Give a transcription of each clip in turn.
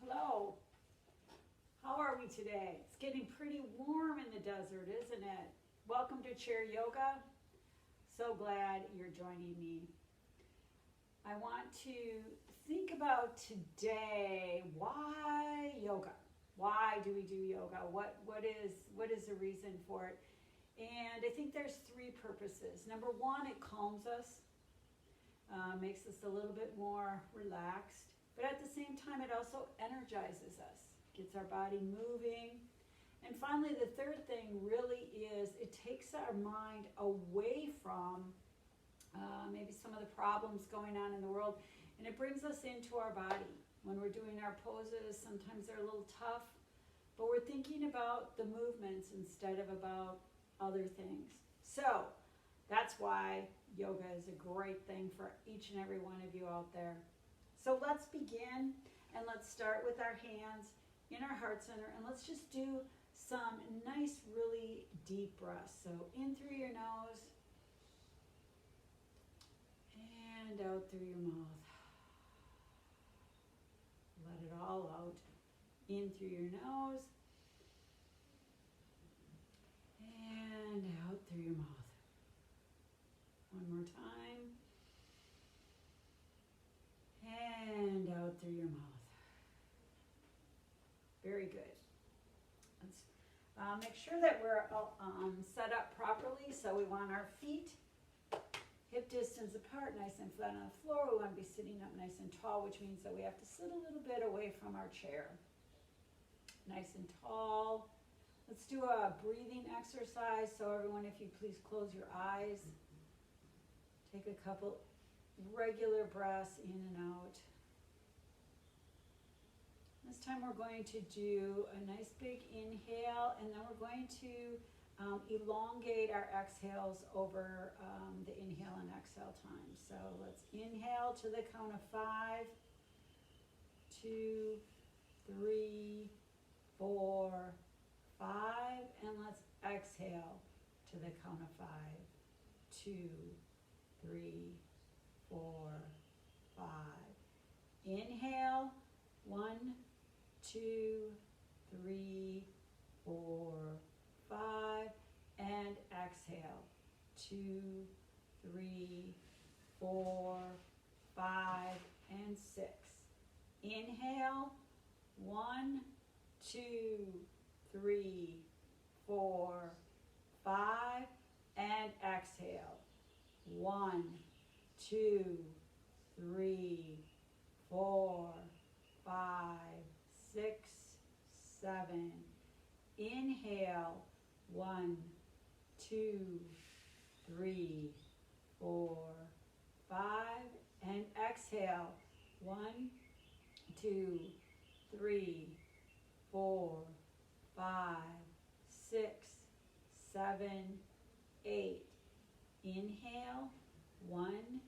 Hello. How are we today? It's getting pretty warm in the desert, isn't it? Welcome to Chair Yoga. So glad you're joining me. I want to think about today, why yoga? Why do we do yoga? What is the reason for it? And I think there's three purposes. Number one, it calms us, makes us a little bit more relaxed. But at the same time, it also energizes us, gets our body moving. And finally, the third thing really is it takes our mind away from maybe some of the problems going on in the world, and it brings us into our body. When we're doing our poses, sometimes they're a little tough, but we're thinking about the movements instead of about other things. So that's why yoga is a great thing for each and every one of you out there. So let's begin, and let's start with our hands in our heart center, and let's just do some nice, really deep breaths. So in through your nose, and out through your mouth. Let it all out. In through your nose, and out through your mouth. One more time. And out through your mouth. Very good. Let's make sure that we're set up properly. So we want our feet hip distance apart, nice and flat on the floor. We want to be sitting up nice and tall, which means that we have to sit a little bit away from our chair. Nice and tall. Let's do a breathing exercise. So everyone, if you please close your eyes. Take a couple regular breaths in and out. This time we're going to do a nice big inhale, and then we're going to elongate our exhales over the inhale and exhale time. So let's inhale to the count of 5, 2, 3, 4, 5, and let's exhale to the count of 5, 2, 3, 4, 5. Inhale, 1, 2, 3, 4, 5, and exhale, 2, 3, 4, 5, and 6. Inhale, 1, 2, 3, 4, 5, and exhale, 1, 2, 3, 4, 5, 6, 7. Inhale, 1, 2, 3, 4, 5, and exhale, 1, 2, 3, 4, 5, 6, 7, 8. Inhale, 1,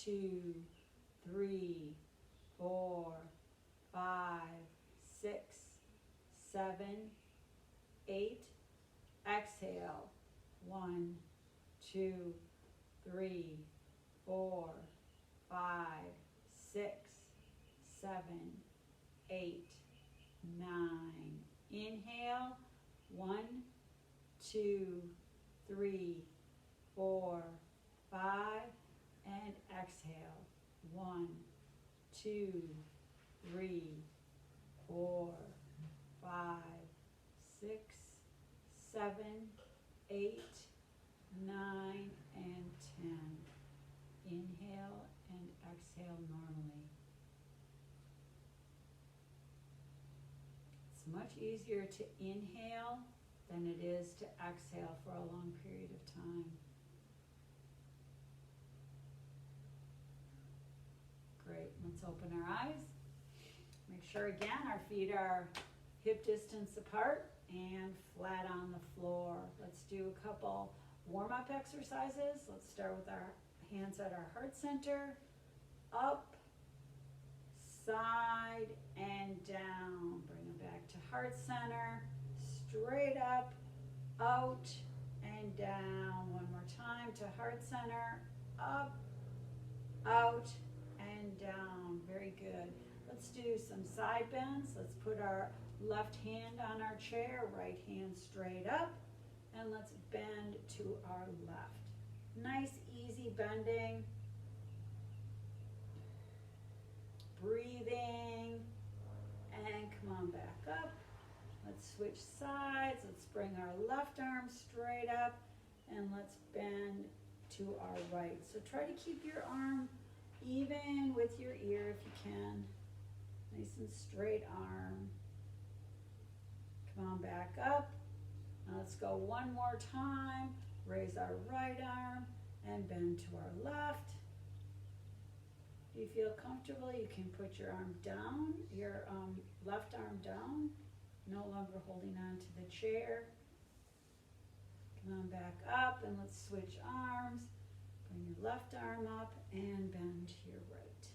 2, 3, 4, 5, 6, 7, 8. Exhale, 1, 2, 3, 4, 5, 6, 7, 8, 9. Inhale, 1, 2, 3, 4, 5, and exhale, 1, 2, 3, 4, 5, 6, 7, 8, 9, and 10. Inhale and exhale normally. It's much easier to inhale than it is to exhale for a long period of time. Great, let's open our eyes. Make sure again our feet are hip distance apart and flat on the floor. Let's do a couple warm-up exercises. Let's start with our hands at our heart center. Up, side, and down. Bring them back to heart center. Straight up, out, and down. One more time to heart center. Up, out, and down. Very good. Let's do some side bends. Let's put our left hand on our chair, right hand straight up, and let's bend to our left. Nice, easy bending. Breathing, and come on back up. Let's switch sides. Let's bring our left arm straight up, and let's bend to our right. So try to keep your arm even with your ear if you can. Nice and straight arm. Come on back up. Now let's go one more time. Raise our right arm and bend to our left. If you feel comfortable, you can put your arm down, your left arm down, no longer holding on to the chair. Come on back up and let's switch arms. Bring your left arm up and bend to your right.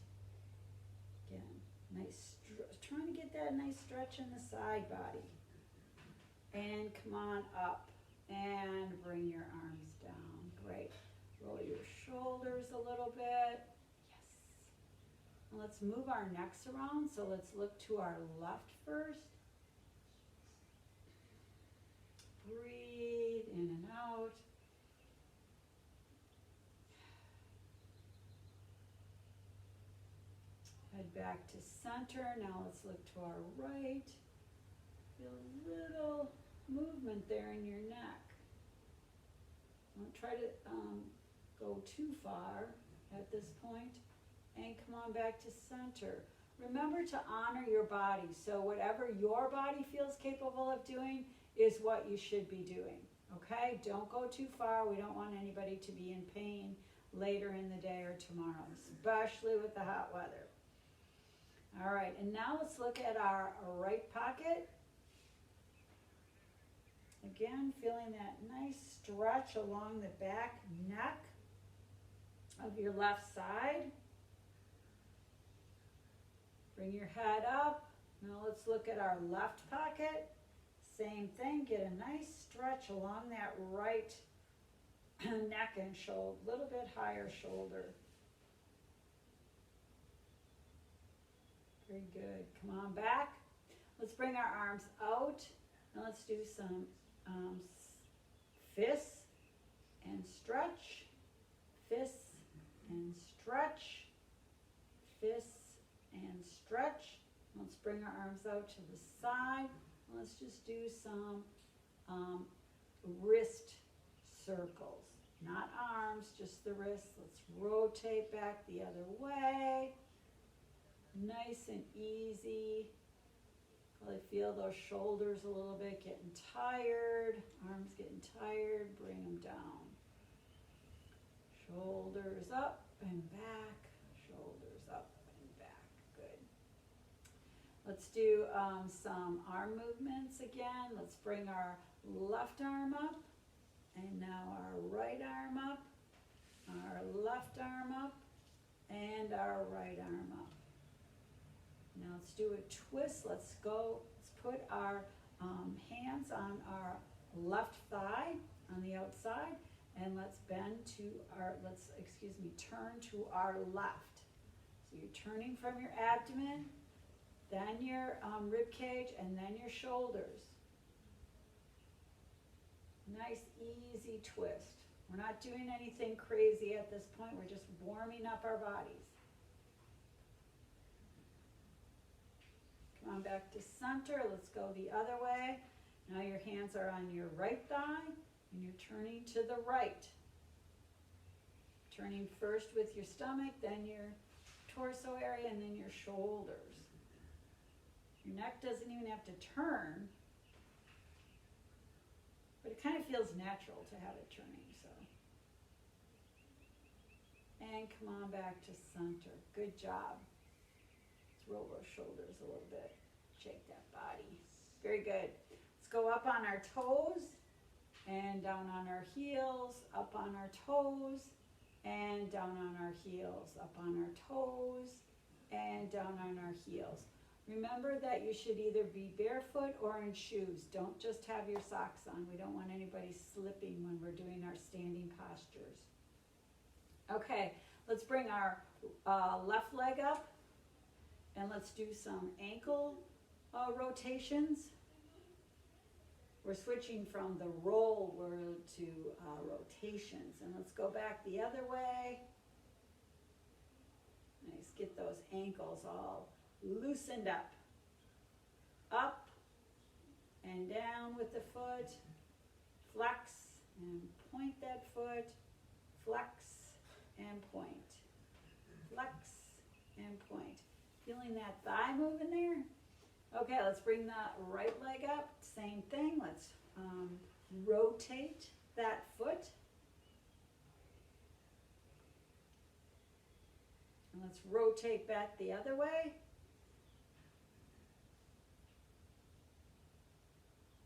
Again, nice, trying to get that nice stretch in the side body. And come on up and bring your arms down. Great. Roll your shoulders a little bit. Let's move our necks around, so let's look to our left first. Breathe in and out. Head back to center. Now let's look to our right. Feel a little movement there in your neck. Don't try to go too far at this point. And come on back to center. Remember to honor your body. So whatever your body feels capable of doing is what you should be doing. Okay? Don't go too far. We don't want anybody to be in pain later in the day or tomorrow, especially with the hot weather. All right, and now let's look at our right pocket. Again, feeling that nice stretch along the back neck of your left side. Bring your head up. Now let's look at our left pocket. Same thing, get a nice stretch along that right neck and shoulder, a little bit higher shoulder. Very good. Come on back. Let's bring our arms out and let's do some fists and stretch, fists and stretch, fists and stretch. Let's bring our arms out to the side. Let's just do some wrist circles. Not arms, just the wrists. Let's rotate back the other way. Nice and easy. Probably feel those shoulders a little bit getting tired. Arms getting tired. Bring them down. Shoulders up and back. Shoulders up and back. Good. Let's do some arm movements again. Let's bring our left arm up. And now our right arm up. Our left arm up. And our right arm up. Now let's do a twist. Let's put our hands on our left thigh on the outside, and let's turn to our left. So you're turning from your abdomen, then your rib cage, and then your shoulders. Nice, easy twist. We're not doing anything crazy at this point. We're just warming up our bodies. Come on back to center. Let's go the other way. Now your hands are on your right thigh and you're turning to the right. Turning first with your stomach, then your torso area, and then your shoulders. Your neck doesn't even have to turn, but it kind of feels natural to have it turning. So, and come on back to center. Good job. Roll those shoulders a little bit. Shake that body. Very good. Let's go up on our toes and down on our heels, up on our toes and down on our heels, up on our toes and down on our heels. Remember that you should either be barefoot or in shoes. Don't just have your socks on. We don't want anybody slipping when we're doing our standing postures. Okay, let's bring our left leg up. And let's do some ankle rotations. We're switching from the roll word to rotations. And let's go back the other way. Nice, get those ankles all loosened up. Up and down with the foot. Flex and point that foot. Flex and point. Flex and point. Feeling that thigh moving there? Okay, let's bring the right leg up. Same thing. Let's rotate that foot. And let's rotate back the other way.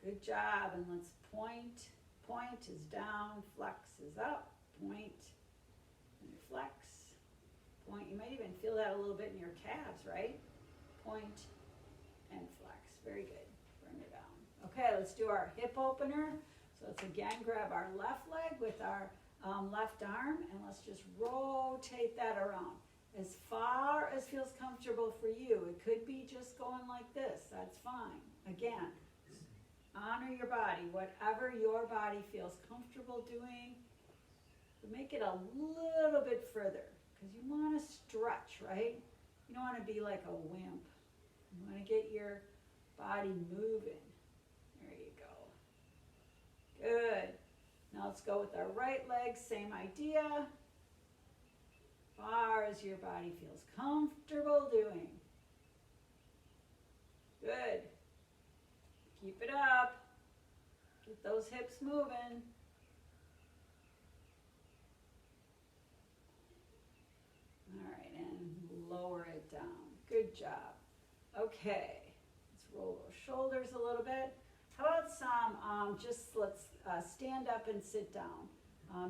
Good job. And let's point. Point is down. Flex is up. Point and flex. Point. You might even feel that a little bit in your calves, right? Point and flex. Very good. Bring it down. Okay, let's do our hip opener. So let's again grab our left leg with our left arm, and let's just rotate that around as far as feels comfortable for you. It could be just going like this. That's fine. Again, honor your body. Whatever your body feels comfortable doing, but make it a little bit further because you want to stretch, right? You don't want to be like a wimp. You want to get your body moving. There you go. Good. Now let's go with our right leg. Same idea. Far as your body feels comfortable doing. Good. Keep it up. Get those hips moving. All right, and lower it down. Good job. Okay, let's roll those shoulders a little bit. How about some, let's stand up and sit down.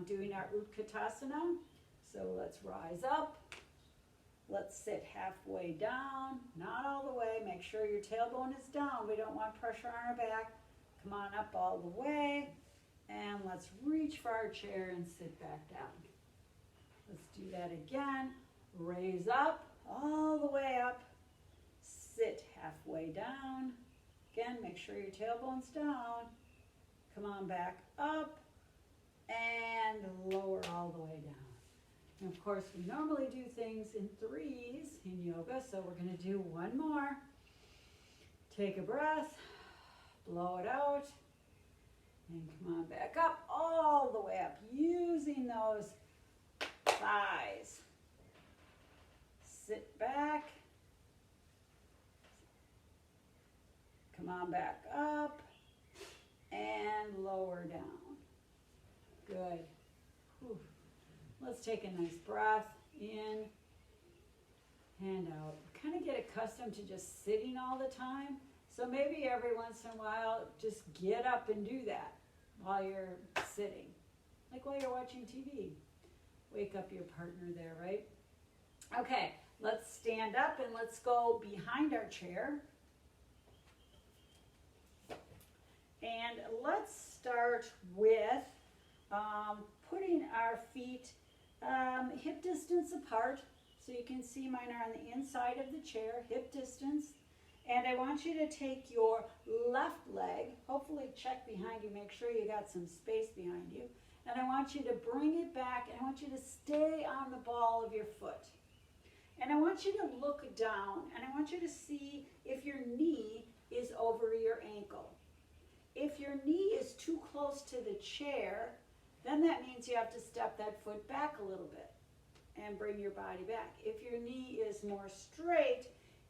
Doing our Utkatasana. So let's rise up. Let's sit halfway down, not all the way. Make sure your tailbone is down. We don't want pressure on our back. Come on up all the way. And let's reach for our chair and sit back down. Let's do that again. Raise up, all the way up. Sit halfway down. Again, make sure your tailbone's down. Come on back up and lower all the way down. And of course, we normally do things in threes in yoga, so we're going to do one more. Take a breath, blow it out, and come on back up, all the way up, using those thighs. Sit back. Come on back up and lower down. Good. Whew. Let's take a nice breath in and out. Kind of get accustomed to just sitting all the time. So maybe every once in a while, just get up and do that while you're sitting. Like while you're watching TV. Wake up your partner there, right? Okay, let's stand up and let's go behind our chair. And let's start with putting our feet hip distance apart. So you can see mine are on the inside of the chair, hip distance. And I want you to take your left leg, hopefully check behind you, make sure you got some space behind you. And I want you to bring it back, and I want you to stay on the ball of your foot. And I want you to look down, and I want you to see if your knee is over your ankle. If your knee is too close to the chair, then that means you have to step that foot back a little bit and bring your body back. If your knee is more straight,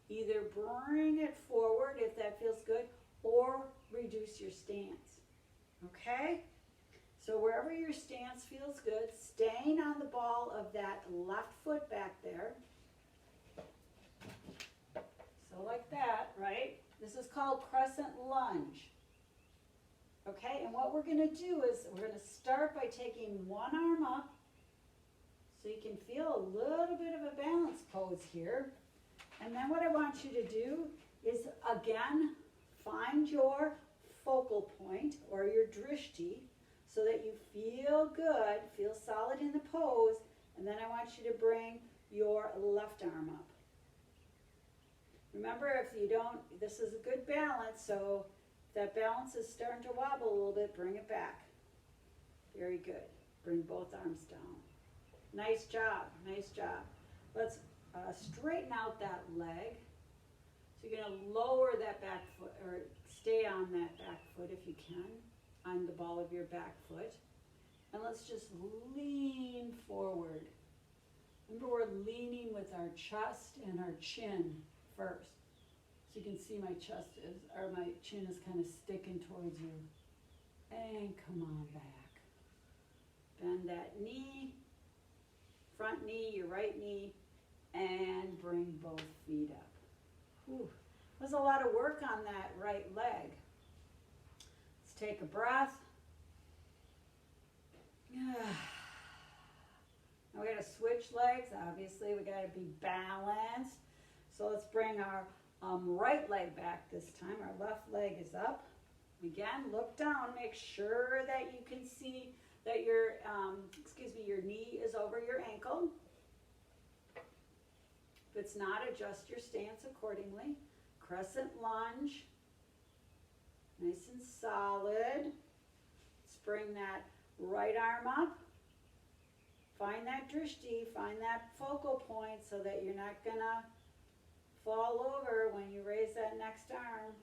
either bring it forward if that feels good, or reduce your stance. Okay? So wherever your stance feels good, staying on the ball of that left foot back there. So like that, right? This is called crescent lunge. Okay, and what we're going to do is we're going to start by taking one arm up so you can feel a little bit of a balance pose here. And then what I want you to do is, again, find your focal point or your drishti so that you feel good, feel solid in the pose, and then I want you to bring your left arm up. Remember, if you don't, this is a good balance, so if that balance is starting to wobble a little bit, bring it back. Very good. Bring both arms down. Nice job, nice job. Let's straighten out that leg. So you're going to lower that back foot, or stay on that back foot if you can, on the ball of your back foot. And let's just lean forward. Remember, we're leaning with our chest and our chin first. So you can see my chest is, or my chin is kind of sticking towards you. And come on back. Bend that knee, front knee, your right knee, and bring both feet up. Whew. There's a lot of work on that right leg. Let's take a breath. Now we got to switch legs. Obviously, we got to be balanced. So let's bring our right leg back this time. Our left leg is up. Again, look down. Make sure that you can see that your, your knee is over your ankle. If it's not, adjust your stance accordingly. Crescent lunge. Nice and solid. Let's bring that right arm up. Find that drishti, find that focal point so that you're not gonna fall over when you raise that next arm,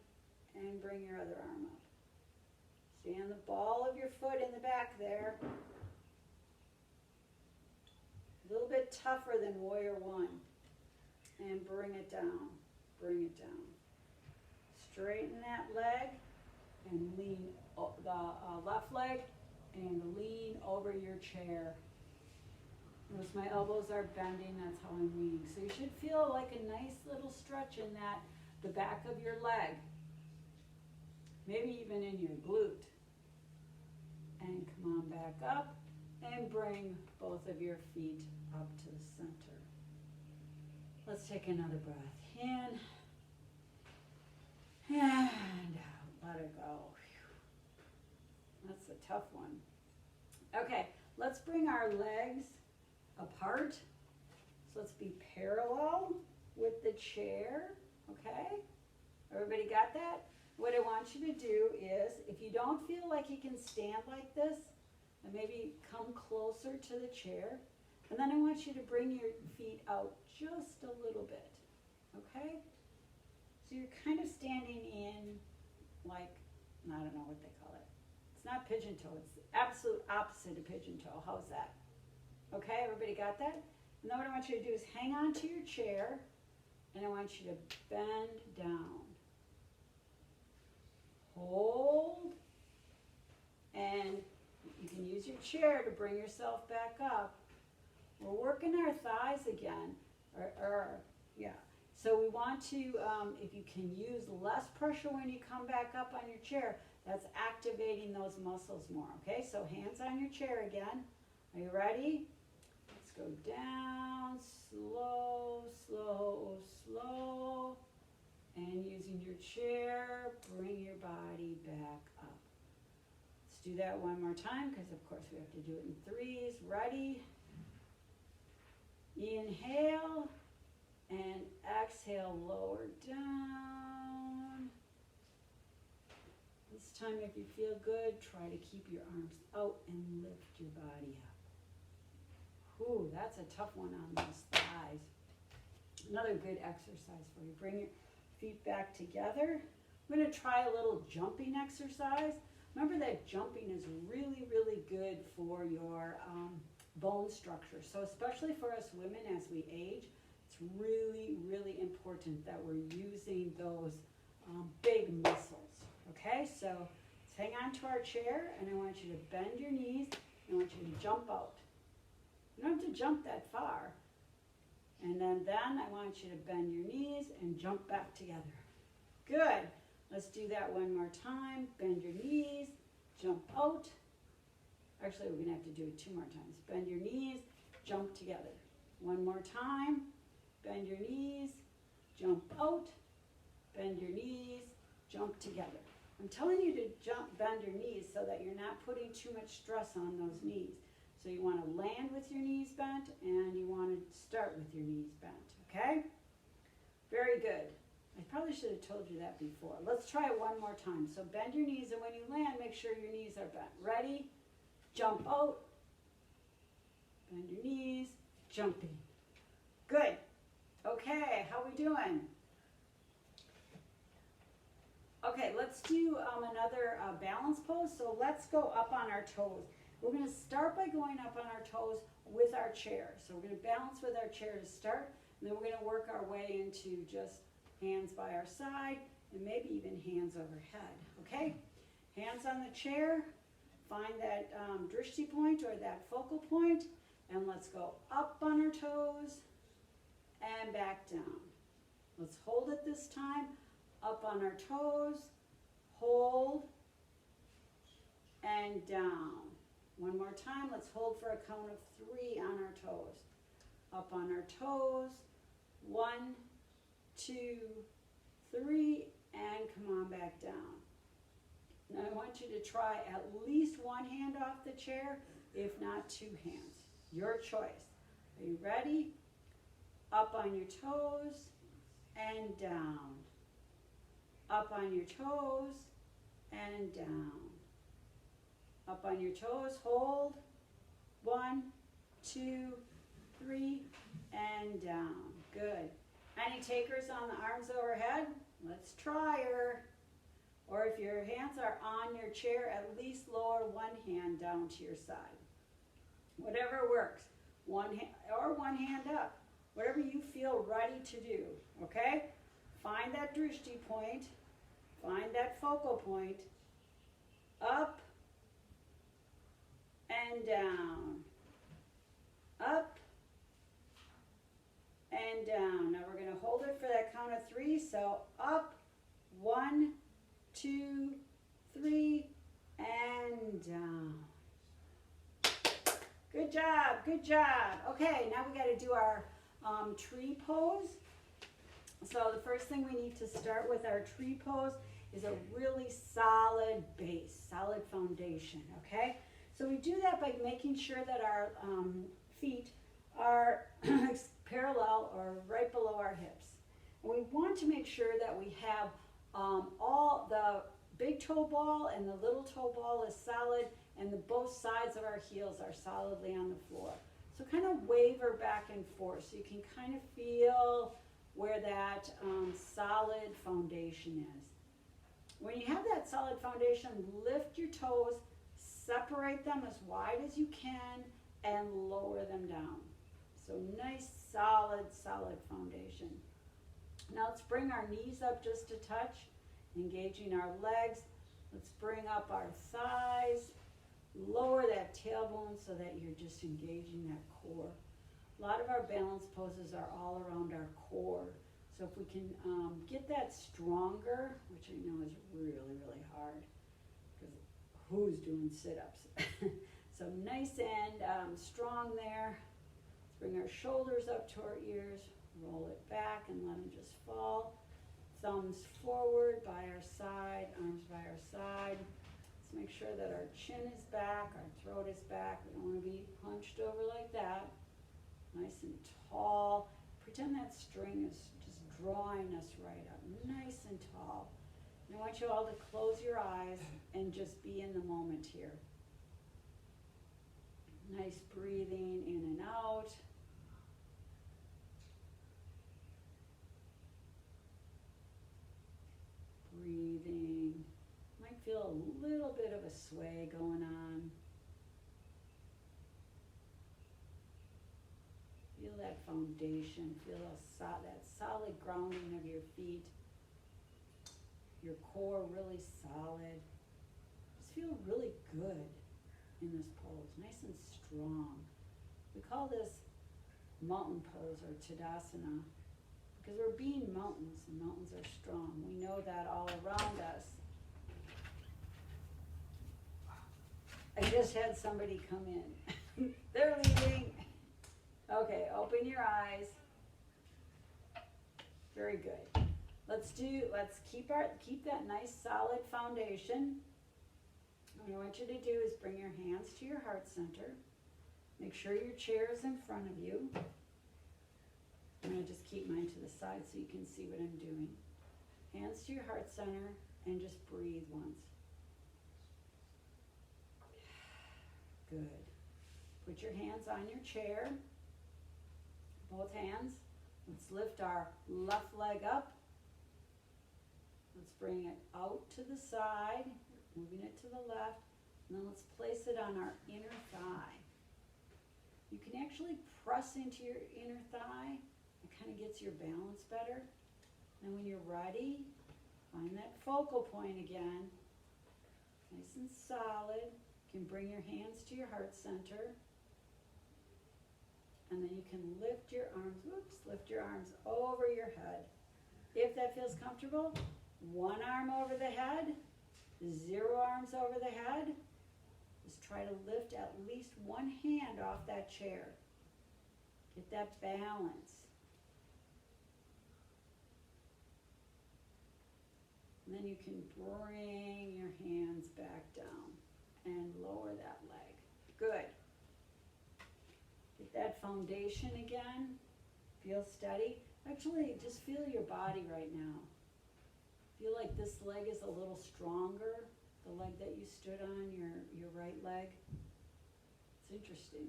and bring your other arm up. Stay on the ball of your foot in the back there. A little bit tougher than warrior one. And bring it down, bring it down. Straighten that leg and lean the left leg and lean over your chair. Notice my elbows are bending, that's how I'm leaning. So you should feel like a nice little stretch in that, the back of your leg. Maybe even in your glute. And come on back up and bring both of your feet up to the center. Let's take another breath in and out. Let it go. That's a tough one. Okay, let's bring our legs apart. So let's be parallel with the chair. Okay? Everybody got that? What I want you to do is, if you don't feel like you can stand like this, then maybe come closer to the chair. And then I want you to bring your feet out just a little bit, okay? So you're kind of standing in like, I don't know what they call it. It's not pigeon toe, it's the absolute opposite of pigeon toe. How's that? Okay, everybody got that? And then what I want you to do is hang on to your chair, and I want you to bend down. Hold, and you can use your chair to bring yourself back up. We're working our thighs again, yeah. So we want to, if you can use less pressure when you come back up on your chair, that's activating those muscles more, okay? So hands on your chair again. Are you ready? Let's go down, slow, slow, slow. And using your chair, bring your body back up. Let's do that one more time, because of course we have to do it in threes. Ready? Inhale and exhale, lower down. This time, if you feel good, try to keep your arms out and lift your body up. Ooh, that's a tough one on those thighs. Another good exercise for you. Bring your feet back together. I'm going to try a little jumping exercise. Remember that jumping is really, really good for your bone structure. So especially for us women as we age, it's really, really important that we're using those big muscles. Okay, so let's hang on to our chair, and I want you to bend your knees, and I want you to jump out. You don't have to jump that far. And then I want you to bend your knees and jump back together. Good. Let's do that one more time. Bend your knees, jump out. Actually, we're going to have to do it 2 more times. Bend your knees, jump together. One more time. Bend your knees, jump out. Bend your knees, jump together. I'm telling you to bend your knees so that you're not putting too much stress on those knees. So you want to land with your knees bent, and you want to start with your knees bent, okay? Very good. probably should have told you that before. Let's try it one more time. So bend your knees, and when you land, make sure your knees are bent. Ready? Jump out. Bend your knees. Jumping. Good. Okay, how we doing? Okay, let's do another balance pose. So let's go up on our toes. We're going to start by going up on our toes with our chair. So we're going to balance with our chair to start, and then we're going to work our way into just hands by our side and maybe even hands overhead. Okay? Hands on the chair. Find that drishti point or that focal point, and let's go up on our toes and back down. Let's hold it this time. Up on our toes, hold, and down. One more time, let's hold for a count of 3 on our toes. Up on our toes, 1, 2, 3, and come on back down. Now I want you to try at least one hand off the chair, if not 2 hands. Your choice. Are you ready? Up on your toes and down. Up on your toes and down. Up on your toes, hold. 1, 2, 3, and down. Good. Any takers on the arms overhead? Let's try her. Or if your hands are on your chair, at least lower one hand down to your side. Whatever works. One hand up. Whatever you feel ready to do. Okay? Find that drishti point. Find that focal point. Up and down. Up and down. Now we're going to hold it for that count of 3. So up, 1, 2, 3, and down. Good job, good job. Okay, now we got to do our tree pose. So the first thing we need to start with our tree pose is a really solid base, solid foundation, okay? So we do that by making sure that our feet are parallel or right below our hips. And we want to make sure that we have all the big toe ball and the little toe ball is solid, and both sides of our heels are solidly on the floor. So kind of waver back and forth so you can kind of feel where that solid foundation is. When you have that solid foundation, lift your toes, separate them as wide as you can, and lower them down. So nice, solid foundation. Now let's bring our knees up just a touch, engaging our legs. Let's bring up our thighs, lower that tailbone so that you're just engaging that core. A lot of our balance poses are all around our core. So if we can get that stronger, which I know is really, really hard, because who's doing sit-ups? So nice and strong there. Let's bring our shoulders up to our ears, roll it back and let them just fall. Thumbs forward by our side, arms by our side. Let's make sure that our chin is back, our throat is back. We don't want to be hunched over like that. Nice and tall. Pretend that string is just drawing us right up, nice and tall. And I want you all to close your eyes and just be in the moment here. Nice breathing in and out. Breathing. Might feel a little bit of a sway going on. Feel that foundation, feel that solid grounding of your feet, your core really solid. Just feel really good in this pose, nice and strong. We call this mountain pose or Tadasana because we're being mountains, and mountains are strong. We know that all around us. I just had somebody come in. They're leaving. Okay, open your eyes. Very good. Let's keep that nice solid foundation. What I want you to do is bring your hands to your heart center. Make sure your chair is in front of you. I'm going to just keep mine to the side so you can see what I'm doing. Hands to your heart center and just breathe once. Good. Put your hands on your chair, both hands. Let's lift our left leg up. Let's bring it out to the side, moving it to the left, and then let's place it on our inner thigh. You can actually press into your inner thigh. It kind of gets your balance better. And when you're ready, find that focal point again. Nice and solid. You can bring your hands to your heart center. And then you can lift your arms, lift your arms over your head. If that feels comfortable, one arm over the head, 0 arms over the head. Just try to lift at least one hand off that chair. Get that balance. And then you can bring your hands back down and lower that leg. Good. Get that foundation again. Feel steady. Actually, just feel your body right now. Feel like this leg is a little stronger, the leg that you stood on, your right leg. It's interesting.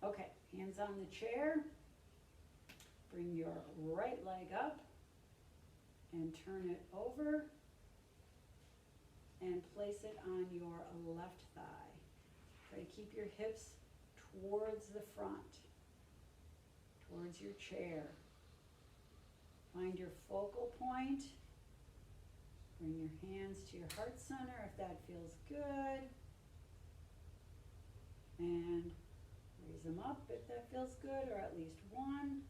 Okay, hands on the chair. Bring your right leg up and turn it over and place it on your left thigh. Try to keep your hips towards the front, towards your chair. Find your focal point. Bring your hands to your heart center if that feels good. And raise them up if that feels good, or at least one.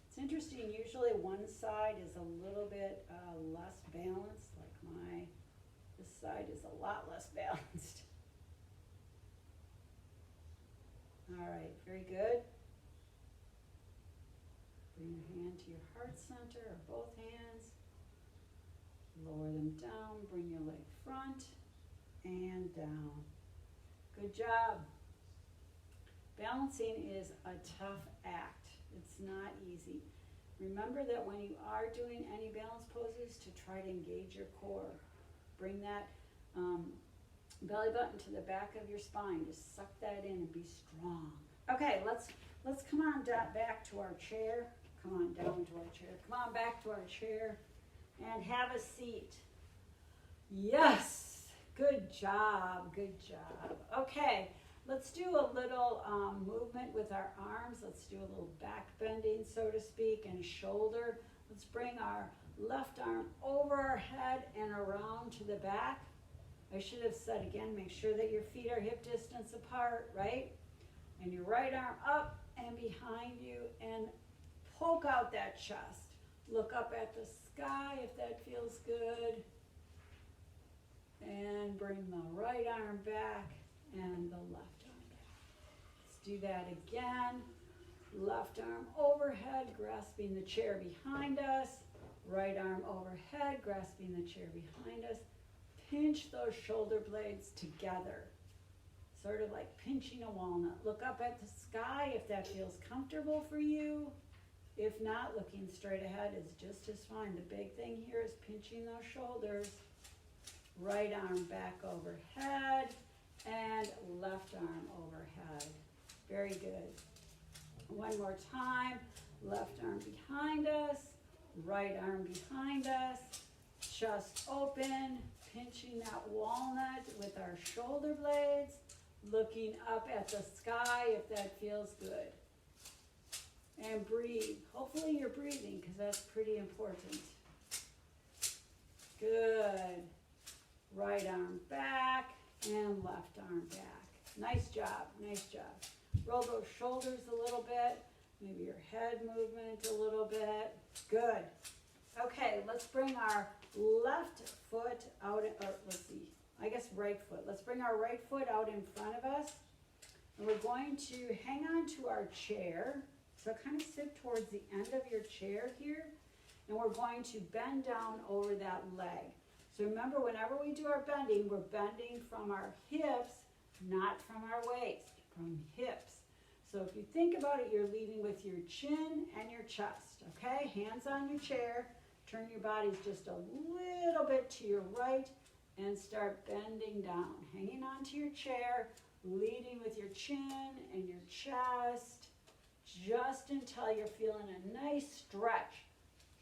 It's interesting, usually one side is a little bit less balanced, like this side is a lot less balanced. All right, very good. Bring your hand to your heart center, or both hands. Lower them down, bring your leg front and down. Good job. Balancing is a tough act. It's not easy. Remember that when you are doing any balance poses, to try to engage your core. Bring that belly button to the back of your spine. Just suck that in and be strong. Okay, let's come on back to our chair. Come on down to our chair. Come on back to our chair and have a seat. Yes, good job, good job. Okay, let's do a little movement with our arms. Let's do a little back bending, so to speak, and shoulder. Let's bring our left arm over our head and around to the back. I should have said again, make sure that your feet are hip distance apart, right? And your right arm up and behind you, and poke out that chest. Look up at the sky if that feels good. And bring the right arm back and the left arm back. Let's do that again. Left arm overhead, grasping the chair behind us. Right arm overhead, grasping the chair behind us. Pinch those shoulder blades together. Sort of like pinching a walnut. Look up at the sky if that feels comfortable for you. If not, looking straight ahead is just as fine. The big thing here is pinching those shoulders. Right arm back overhead and left arm overhead. Very good. One more time. Left arm behind us, right arm behind us, chest open, pinching that walnut with our shoulder blades, looking up at the sky if that feels good. And breathe. Hopefully you're breathing, because that's pretty important. Good. Right arm back and left arm back. Nice job, nice job. Roll those shoulders a little bit. Maybe your head movement a little bit. Good. Okay, let's bring our left foot out, or let's see, I guess right foot. Let's bring our right foot out in front of us. And we're going to hang on to our chair. So kind of sit towards the end of your chair here. And we're going to bend down over that leg. So remember, whenever we do our bending, we're bending from our hips, not from our waist, from hips. So if you think about it, you're leading with your chin and your chest, Okay, hands on your chair. Turn your bodies just a little bit to your right and start bending down. Hanging onto your chair, leading with your chin and your chest, just until you're feeling a nice stretch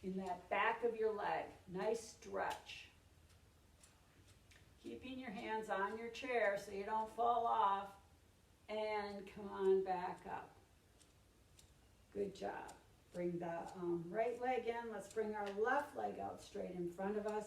in that back of your leg. Nice stretch. Keeping your hands on your chair so you don't fall off. And come on back up. Good job. Bring the right leg in. Let's bring our left leg out straight in front of us.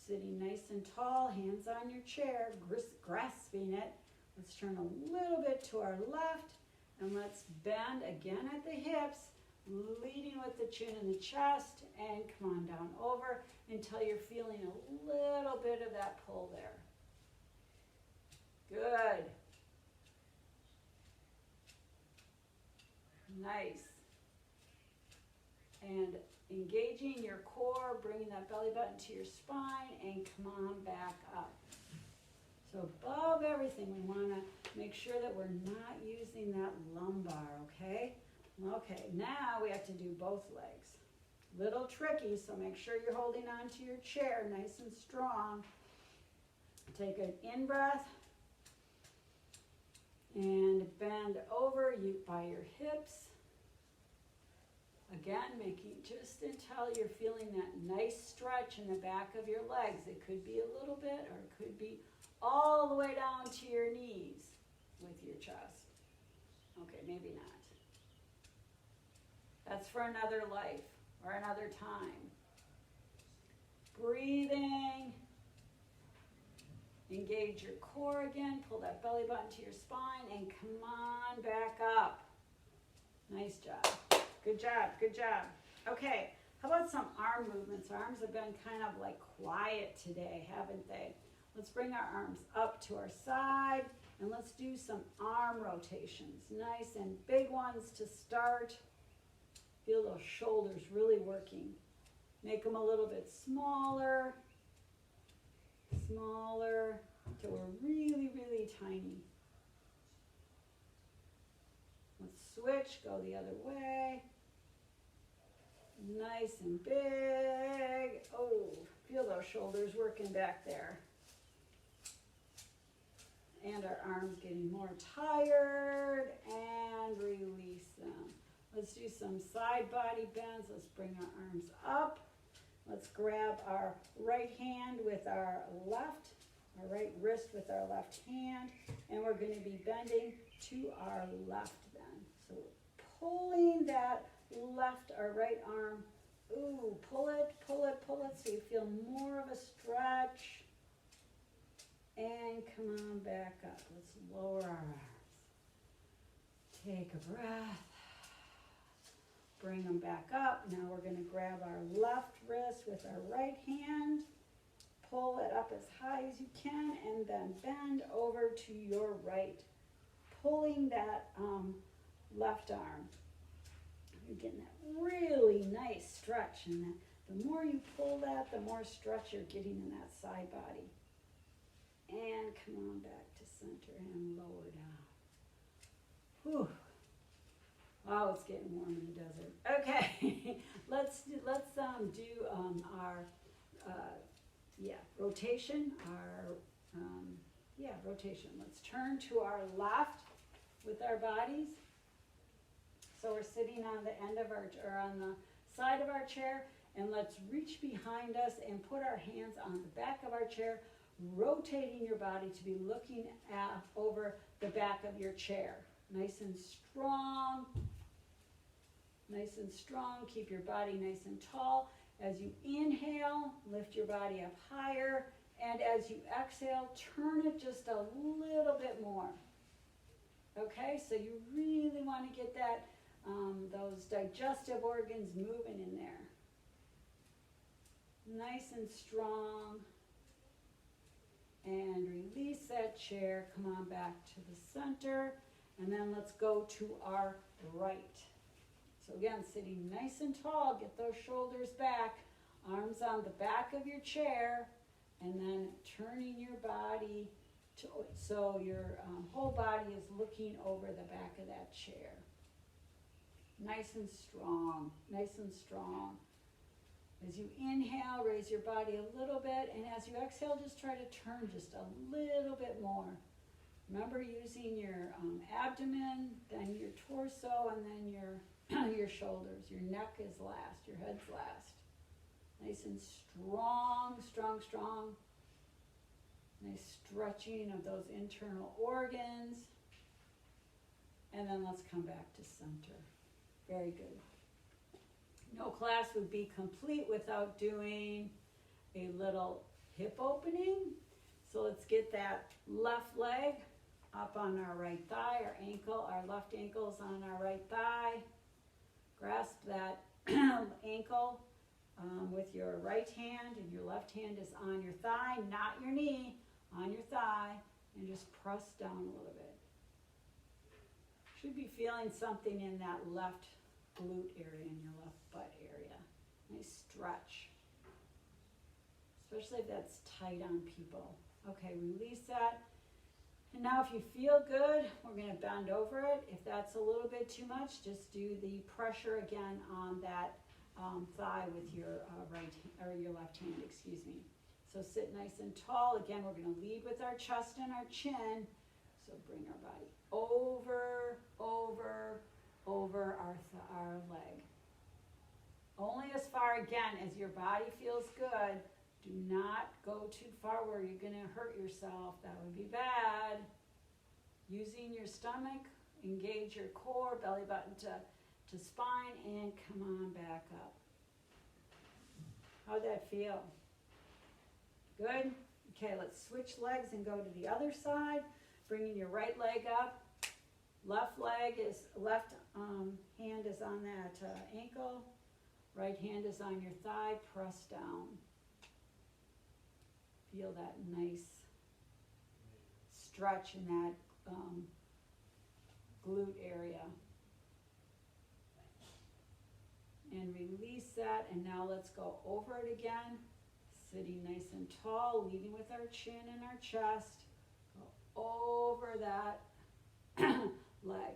Sitting nice and tall, hands on your chair, grasping it. Let's turn a little bit to our left, and let's bend again at the hips, leading with the chin and the chest, and come on down over until you're feeling a little bit of that pull there. Good. Nice. And engaging your core, bringing that belly button to your spine, and come on back up. So above everything, we want to make sure that we're not using that lumbar, okay? Okay, now we have to do both legs. Little tricky, so make sure you're holding on to your chair nice and strong. Take an in-breath and bend over you by your hips. Again, making just until you're feeling that nice stretch in the back of your legs. It could be a little bit, or it could be all the way down to your knees with your chest. Okay, maybe not. That's for another life or another time. Breathing. Engage your core again. Pull that belly button to your spine and come on back up. Nice job. Good job, good job. Okay, how about some arm movements? Our arms have been kind of like quiet today, haven't they? Let's bring our arms up to our side and let's do some arm rotations. Nice and big ones to start. Feel those shoulders really working. Make them a little bit smaller, smaller, till we're really, really tiny. Let's switch, go the other way. Nice and big. Oh, feel those shoulders working back there. And our arms getting more tired, and release them. Let's do some side body bends. Let's bring our arms up. Let's grab our right hand with our left, our right wrist with our left hand, and we're going to be bending to our left then. So pulling that left or right arm. Ooh, pull it, pull it, pull it so you feel more of a stretch. And come on back up. Let's lower our arms. Take a breath. Bring them back up. Now we're going to grab our left wrist with our right hand. Pull it up as high as you can and then bend over to your right. Pulling that left arm. You're getting that really nice stretch. And that, the more you pull that, the more stretch you're getting in that side body. And come on back to center and lower down. Whew. Wow, it's getting warm in the desert. Okay, let's do our rotation. Rotation. Let's turn to our left with our bodies. So we're sitting on the end of on the side of our chair, and let's reach behind us and put our hands on the back of our chair, rotating your body to be looking over the back of your chair. Nice and strong. Nice and strong. Keep your body nice and tall. As you inhale, lift your body up higher. And as you exhale, turn it just a little bit more. Okay, so you really want to get that those digestive organs moving in there. Nice and strong. And release that chair. Come on back to the center. And then let's go to our right. So again, sitting nice and tall, get those shoulders back, arms on the back of your chair, and then turning your body so your whole body is looking over the back of that chair. Nice and strong, nice and strong. As you inhale, raise your body a little bit, and as you exhale, just try to turn just a little bit more. Remember using your abdomen, then your torso, and then your shoulders. Your neck is last, your head's last. Nice and strong, strong, strong. Nice stretching of those internal organs. And then let's come back to center. Very good. No class would be complete without doing a little hip opening. So let's get that left leg up on our right thigh, our left ankle's on our right thigh. Grasp that ankle with your right hand, and your left hand is on your thigh, not your knee, on your thigh, and just press down a little bit. Should be feeling something in that left glute area, in your left butt area. Nice stretch, especially if that's tight on people. Okay, release that. And now if you feel good, we're going to bend over it. If that's a little bit too much, just do the pressure again on that thigh with your your left hand, excuse me. So sit nice and tall. Again, we're going to lead with our chest and our chin. So bring our body over our leg. Only as far, again, as your body feels good. Do not go too far where you're going to hurt yourself. That would be bad. Using your stomach, engage your core, belly button to spine, and come on back up. How'd that feel? Good? Okay, let's switch legs and go to the other side. Bringing your right leg up. Left hand is on that ankle. Right hand is on your thigh. Press down. Feel that nice stretch in that glute area. And release that, and now let's go over it again. Sitting nice and tall, leading with our chin and our chest. Go over that leg.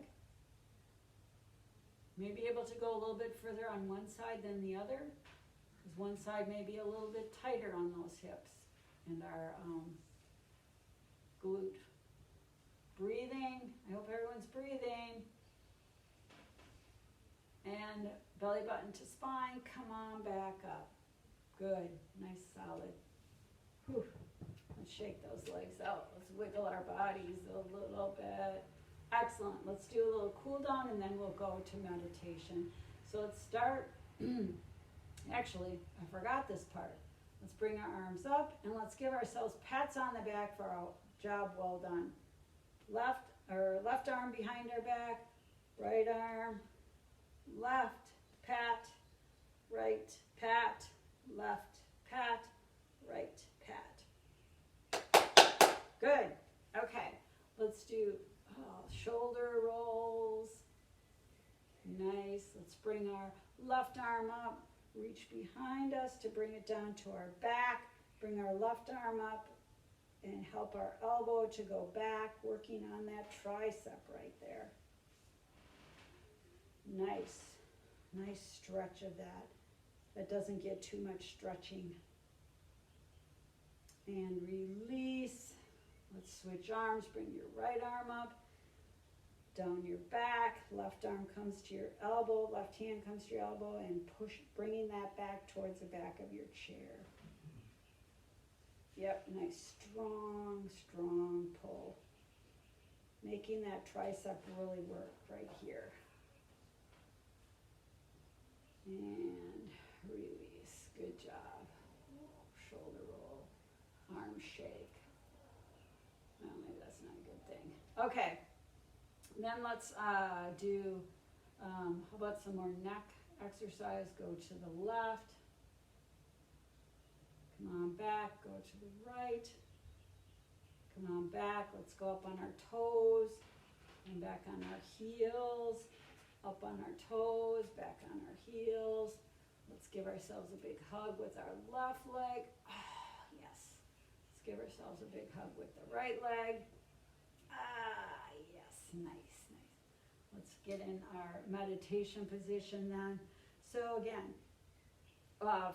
Maybe able to go a little bit further on one side than the other, because one side may be a little bit tighter on those hips and our glute. Breathing. I hope everyone's breathing. And belly button to spine. Come on back up. Good. Nice, solid. Whew. Let's shake those legs out. Let's wiggle our bodies a little bit. Excellent. Let's do a little cool down, and then we'll go to meditation. So let's start. Actually, I forgot this part. Let's bring our arms up, and let's give ourselves pats on the back for our job well done. Left arm behind our back, right arm, left, pat, right, pat, left, pat, right, pat. Good. Okay. Let's do shoulder rolls. Nice. Let's bring our left arm up. Reach behind us to bring it down to our back. Bring our left arm up and help our elbow to go back, working on that tricep right there. Nice. Nice stretch of that. That doesn't get too much stretching. And release. Let's switch arms. Bring your right arm up, down your back. Left arm comes to your elbow. Left hand comes to your elbow, and push, bringing that back towards the back of your chair. Yep, nice, strong, strong pull. Making that tricep really work right here. And release. Good job. Shoulder roll. Arm shake. Well, maybe that's not a good thing. Okay. Then let's do, how about some more neck exercise? Go to the left. Come on back. Go to the right. Come on back. Let's go up on our toes and back on our heels. Up on our toes, back on our heels. Let's give ourselves a big hug with our left leg. Ah, yes. Let's give ourselves a big hug with the right leg. Ah, yes. Nice, nice. Let's get in our meditation position then. So again,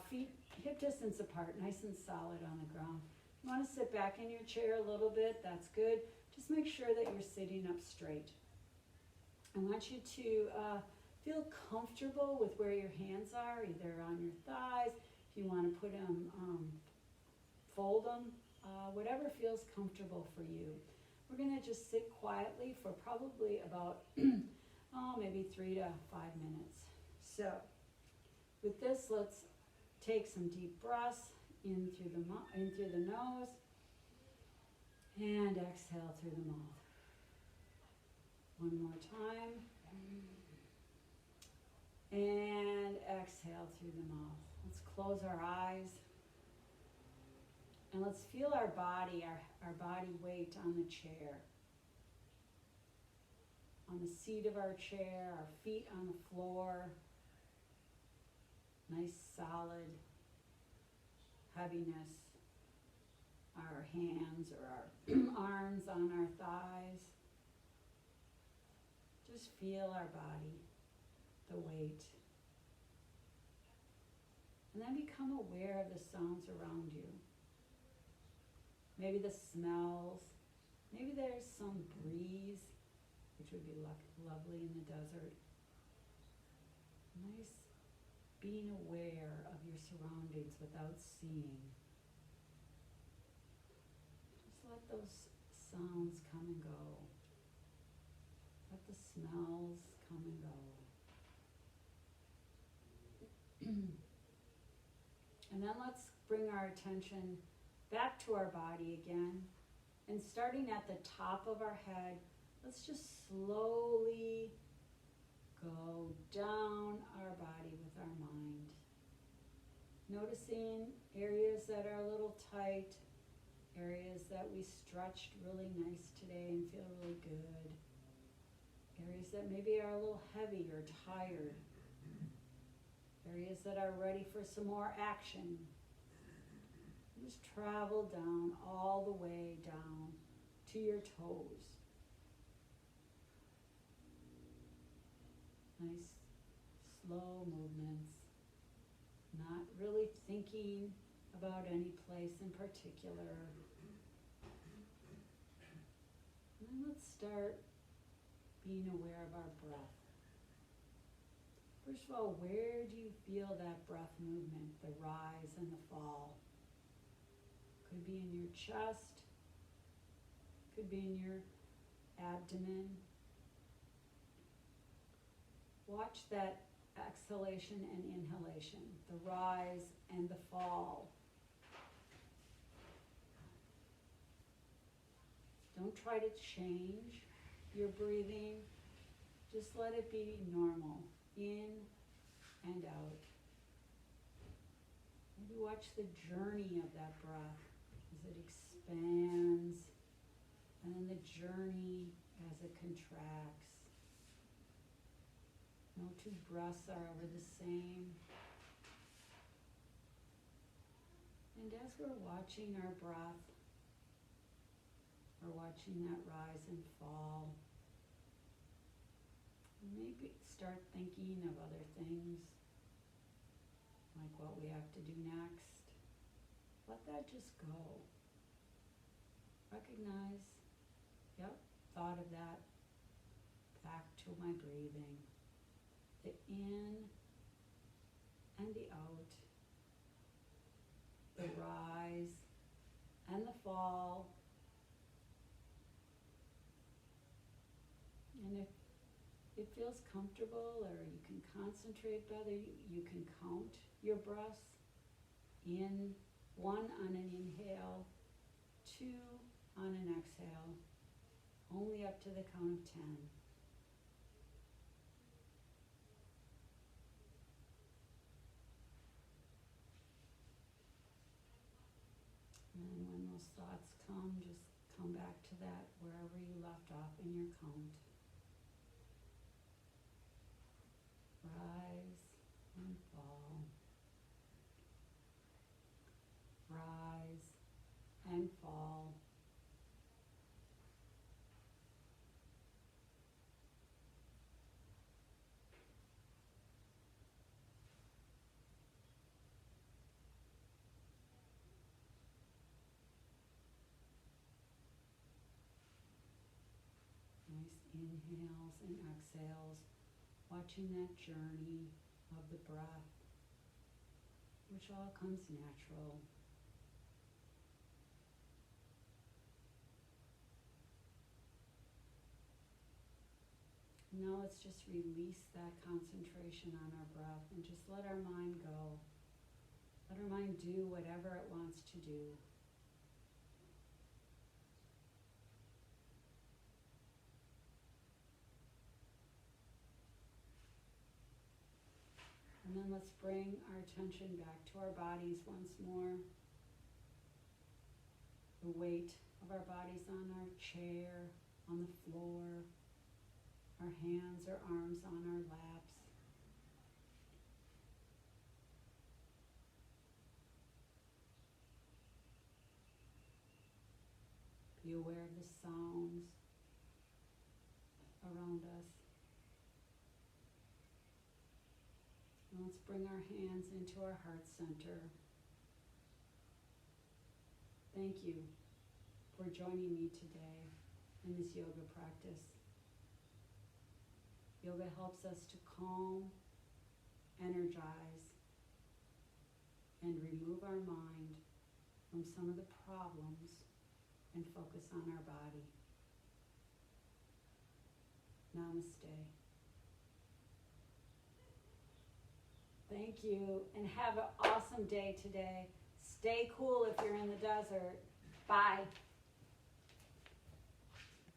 feet hip distance apart, nice and solid on the ground. You want to sit back in your chair a little bit, that's good. Just make sure that you're sitting up straight. I want you to feel comfortable with where your hands are, either on your thighs, if you want to put them, fold them, whatever feels comfortable for you. We're going to just sit quietly for probably about maybe 3 to 5 minutes. So with this, let's take some deep breaths in through the nose and exhale through the mouth. One more time. And exhale through the mouth. Let's close our eyes. And let's feel our body weight on the chair. On the seat of our chair, our feet on the floor. Nice solid heaviness. Our hands or our arms on our thighs. Just feel our body, the weight. And then become aware of the sounds around you. Maybe the smells. Maybe there's some breeze, which would be lovely in the desert. Nice being aware of your surroundings without seeing. Just let those sounds come and go. Let the smells come and go. And then let's bring our attention back to our body again. And starting at the top of our head, let's just slowly go down our body with our mind. Noticing areas that are a little tight, areas that we stretched really nice today and feel really good. Areas that maybe are a little heavy or tired. Areas that are ready for some more action. Just travel down, all the way down to your toes. Nice, slow movements. Not really thinking about any place in particular. And then let's start being aware of our breath. First of all, where do you feel that breath movement, the rise and the fall? Could be in your chest, could be in your abdomen. Watch that exhalation and inhalation, the rise and the fall. Don't try to change your breathing. Just let it be normal, in and out. Maybe watch the journey of that breath as it expands, and then the journey as it contracts. No two breaths are ever the same. And as we're watching our breath, we're watching that rise and fall. Maybe start thinking of other things, like what we have to do next. Let that just go. Recognize, yep, thought of that. Back to my breathing. The in and the out. The rise and the fall. And if it feels comfortable, or you can concentrate better, you can count your breaths. In, 1 on an inhale, 2 on an exhale, only up to the count of 10. And when those thoughts come, just come back to that wherever you left off in your count. Rise and fall. Rise and fall. inhales and exhales, watching that journey of the breath, which all comes natural. Now let's just release that concentration on our breath and just let our mind go. Let our mind do whatever it wants to do. And then let's bring our attention back to our bodies once more. The weight of our bodies on our chair, on the floor, our hands or arms on our laps. Be aware of the sounds around us. And let's bring our hands into our heart center. Thank you for joining me today in this yoga practice. Yoga helps us to calm, energize, and remove our mind from some of the problems and focus on our body. Namaste. Thank you, and have an awesome day today. Stay cool if you're in the desert. Bye.